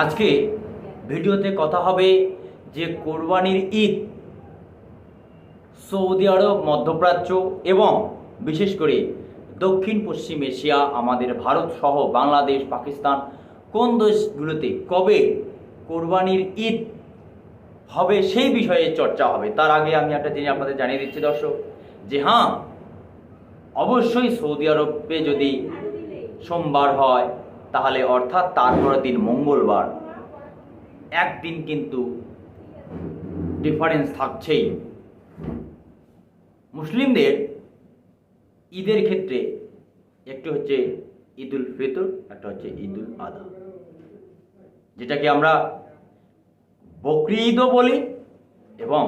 আজকে ভিডিওতে কথা হবে যে কোরবানির ঈদ সৌদি আরব, মধ্যপ্রাচ্য এবং বিশেষ করে দক্ষিণ পশ্চিম এশিয়া, আমাদের ভারত সহ বাংলাদেশ, পাকিস্তান, কোন দেশগুলোতে কবে কোরবানির ঈদ হবে সেই বিষয়ে চর্চা হবে। তার আগে আমি একটা জিনিস আপনাদের জানিয়ে দিচ্ছি দর্শক, যে হ্যাঁ, অবশ্যই সৌদি আরবে যদি সোমবার হয় তাহলে অর্থাৎ তারপরের দিন মঙ্গলবার, একদিন কিন্তু ডিফারেন্স থাকছেই। মুসলিমদের ঈদের ক্ষেত্রে একটি হচ্ছে ঈদুল ফিতর, একটা হচ্ছে ঈদুল আযহা, যেটাকে আমরা বকরি ঈদও বলি এবং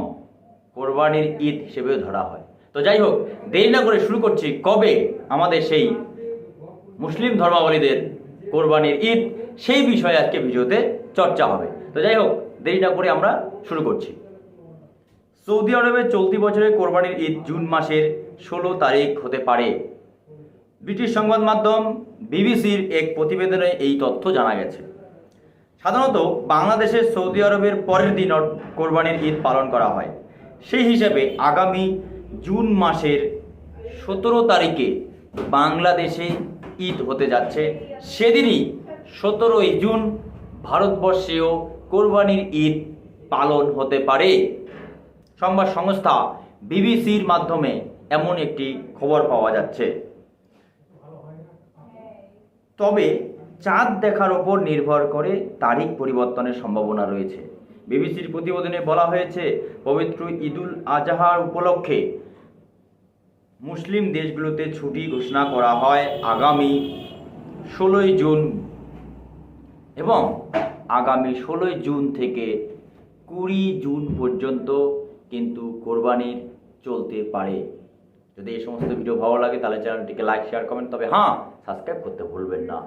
কোরবানির ঈদ হিসেবেও ধরা হয়। তো যাই হোক, দেরি না করে শুরু করছি কবে আমাদের সেই মুসলিম ধর্মাবলীদের কোরবানির ঈদ, সেই বিষয়ে আজকে ভিডিওতে চর্চা হবে। তো যাই হোক, দেরি না করে আমরা শুরু করছি। সৌদি আরবে চলতি বছরের কোরবানির ঈদ জুন মাসের 16 তারিখ হতে পারে। ব্রিটিশ সংবাদ মাধ্যম বিবিসির এক প্রতিবেদনে এই তথ্য জানা গেছে। সাধারণত বাংলাদেশের সৌদি আরবের পরের দিন কোরবানির ঈদ পালন করা হয়। সেই হিসাবে আগামী জুন মাসের 17 তারিখে বাংলাদেশে ঈদ হতে যাচ্ছে। সেদিনই 17ই জুন ভারতবর্ষেও কোরবানির ঈদ পালন হতে পারে। সংবাদ সংস্থা বিবিসির মাধ্যমে এমন একটি খবর পাওয়া যাচ্ছে। তবে চাঁদ দেখার ওপর নির্ভর করে তারিখ পরিবর্তনের সম্ভাবনা রয়েছে। বিবিসির প্রতিবেদনে বলা হয়েছে, পবিত্র ঈদুল আজহার উপলক্ষে মুসলিম দেশগুলোতে ছুটি ঘোষণা করা হয় আগামী 16ই জুন এবং আগামী 16ই জুন থেকে 20 জুন পর্যন্ত কিন্তু কোরবানির চলতে পারে। যদি এই সমস্ত ভিডিও ভালো লাগে তাহলে চ্যানেলটিকে লাইক, শেয়ার, কমেন্ট, তবে হ্যাঁ, সাবস্ক্রাইব করতে ভুলবেন না।